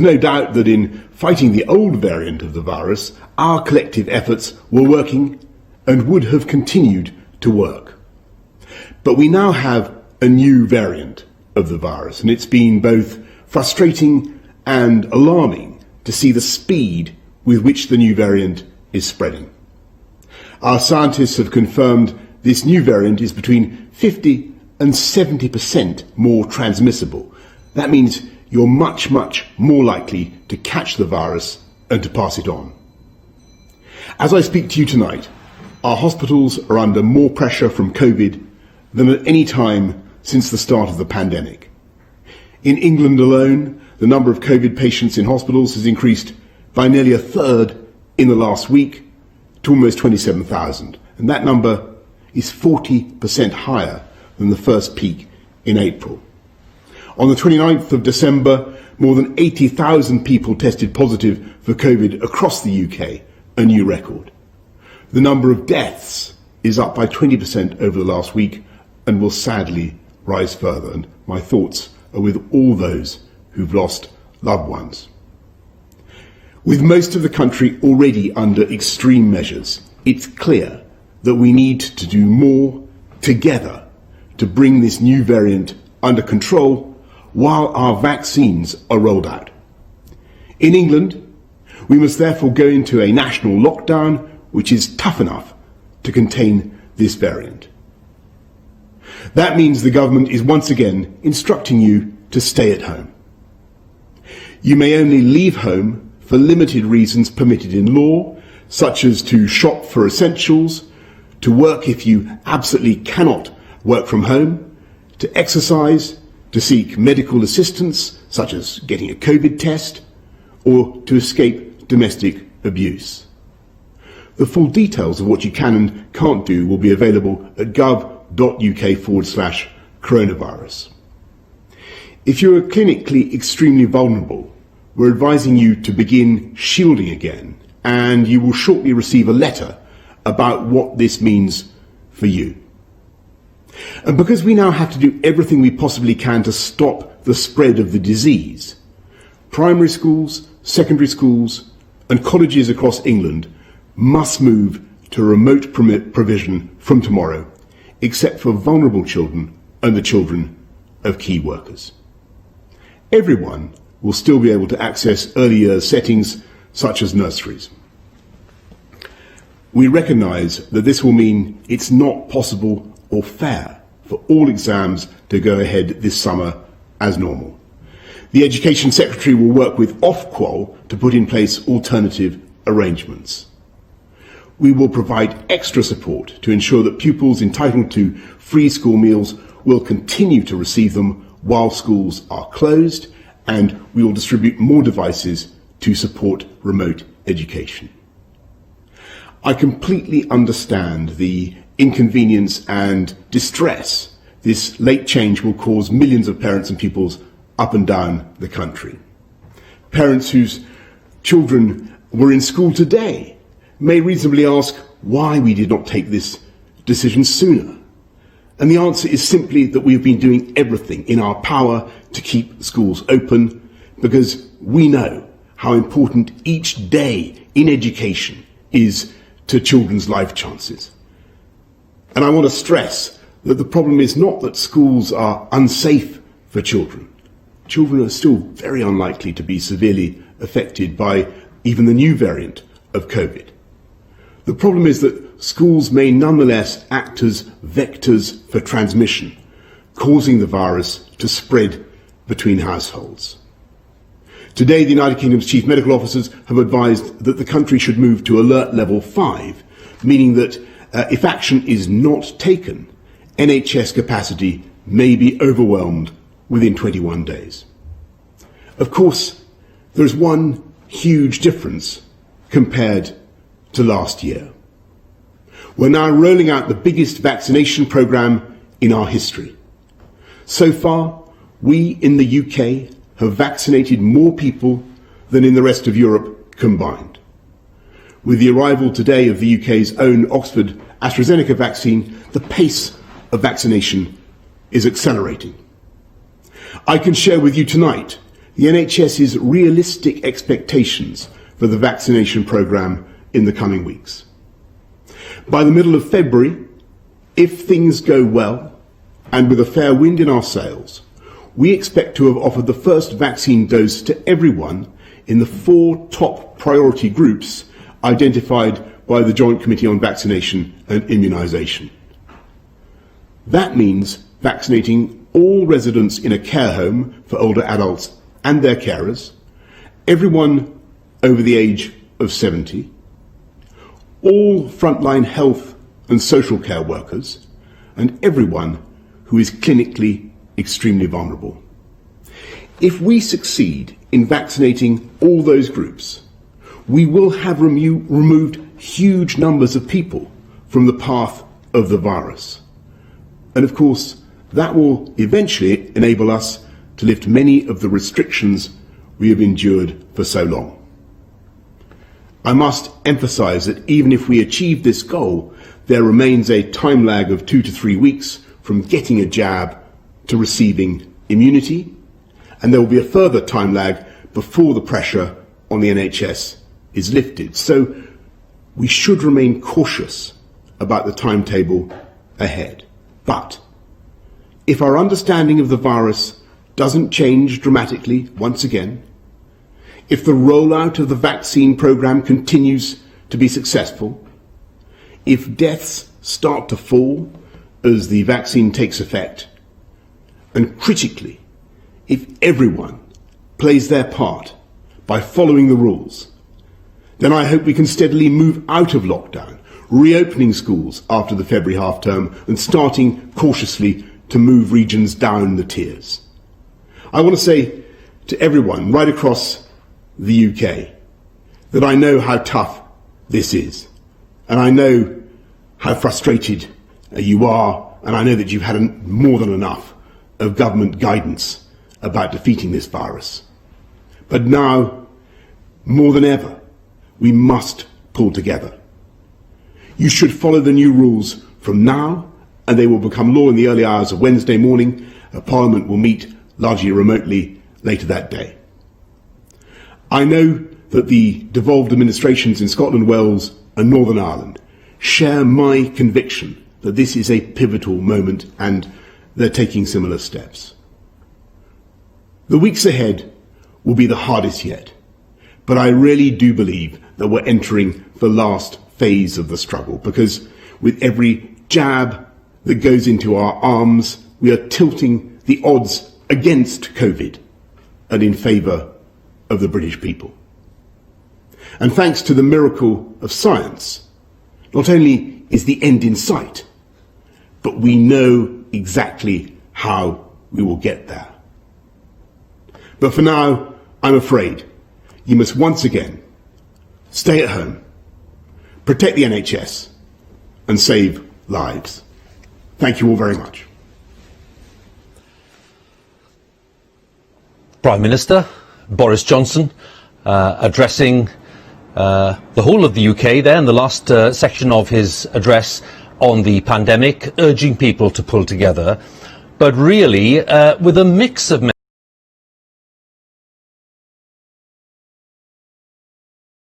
No doubt that in fighting the old variant of the virus, our collective efforts were working and would have continued to work. But we now have a new variant of the virus, and it's been both frustrating and alarming to see the speed with which the new variant is spreading. Our scientists have confirmed this new variant is between 50 and 70% more transmissible. That means you're much, much more likely to catch the virus and to pass it on. As I speak to you tonight, our hospitals are under more pressure from COVID than at any time since the start of the pandemic. In England alone, the number of COVID patients in hospitals has increased by nearly a third in the last week to almost 27,000. And that number is 40% higher than the first peak in April. On the 29th of December, more than 80,000 people tested positive for COVID across the UK, a new record. The number of deaths is up by 20% over the last week and will sadly rise further. And my thoughts are with all those who've lost loved ones. With most of the country already under extreme measures, it's clear that we need to do more together to bring this new variant under control while our vaccines are rolled out. In England, we must therefore go into a national lockdown which is tough enough to contain this variant. That means the government is once again instructing you to stay at home. You may only leave home for limited reasons permitted in law, such as to shop for essentials, to work if you absolutely cannot work from home, to exercise, to seek medical assistance, such as getting a COVID test, or to escape domestic abuse. The full details of what you can and can't do will be available at gov.uk/coronavirus. If you are clinically extremely vulnerable, we're advising you to begin shielding again, and you will shortly receive a letter about what this means for you. And because we now have to do everything we possibly can to stop the spread of the disease, primary schools, secondary schools and colleges across England must move to remote provision from tomorrow, except for vulnerable children and the children of key workers. Everyone will still be able to access early years settings such as nurseries. We recognise that this will mean it's not possible or fair for all exams to go ahead this summer as normal. The Education Secretary will work with Ofqual to put in place alternative arrangements. We will provide extra support to ensure that pupils entitled to free school meals will continue to receive them while schools are closed, and we will distribute more devices to support remote education. I completely understand the inconvenience and distress this late change will cause millions of parents and pupils up and down the country. Parents whose children were in school today may reasonably ask why we did not take this decision sooner. And the answer is simply that we have been doing everything in our power to keep schools open, because we know how important each day in education is to children's life chances. And I want to stress that the problem is not that schools are unsafe for children. Children are still very unlikely to be severely affected by even the new variant of COVID. The problem is that schools may nonetheless act as vectors for transmission, causing the virus to spread between households. Today, the United Kingdom's chief medical officers have advised that the country should move to alert level 5, meaning that if action is not taken, NHS capacity may be overwhelmed within 21 days. Of course, there is one huge difference compared to last year. We're now rolling out the biggest vaccination programme in our history. So far, we in the UK have vaccinated more people than in the rest of Europe combined. With the arrival today of the UK's own Oxford AstraZeneca vaccine, the pace of vaccination is accelerating. I can share with you tonight the NHS's realistic expectations for the vaccination programme in the coming weeks. By the middle of February, if things go well and with a fair wind in our sails, we expect to have offered the first vaccine dose to everyone in the 4 top priority groups identified by the Joint Committee on Vaccination and Immunisation. That means vaccinating all residents in a care home for older adults and their carers, everyone over the age of 70, all frontline health and social care workers, and everyone who is clinically extremely vulnerable. If we succeed in vaccinating all those groups, we will have removed huge numbers of people from the path of the virus. And of course, that will eventually enable us to lift many of the restrictions we have endured for so long. I must emphasise that even if we achieve this goal, there remains a time lag of 2 to 3 weeks from getting a jab to receiving immunity, and there will be a further time lag before the pressure on the NHS is lifted. So we should remain cautious about the timetable ahead. But if our understanding of the virus doesn't change dramatically once again, if the rollout of the vaccine programme continues to be successful, if deaths start to fall as the vaccine takes effect, and critically, if everyone plays their part by following the rules, then I hope we can steadily move out of lockdown, reopening schools after the February half-term and starting cautiously to move regions down the tiers. I want to say to everyone right across the UK that I know how tough this is, and I know how frustrated you are, and I know that you've had more than enough of government guidance about defeating this virus. But now, more than ever, we must pull together. You should follow the new rules from now, and they will become law in the early hours of Wednesday morning. Parliament will meet largely remotely later that day. I know that the devolved administrations in Scotland, Wales and Northern Ireland share my conviction that this is a pivotal moment, and they're taking similar steps. The weeks ahead will be the hardest yet, but I really do believe that we're entering the last phase of the struggle, because with every jab that goes into our arms, we are tilting the odds against COVID and in favour of the British people. And thanks to the miracle of science, not only is the end in sight, but we know exactly how we will get there. But for now, I'm afraid you must once again stay at home, protect the NHS and save lives. Thank you all very much. Prime Minister Boris Johnson addressing the whole of the UK there in the last section of his address on the pandemic, urging people to pull together, but really with a mix of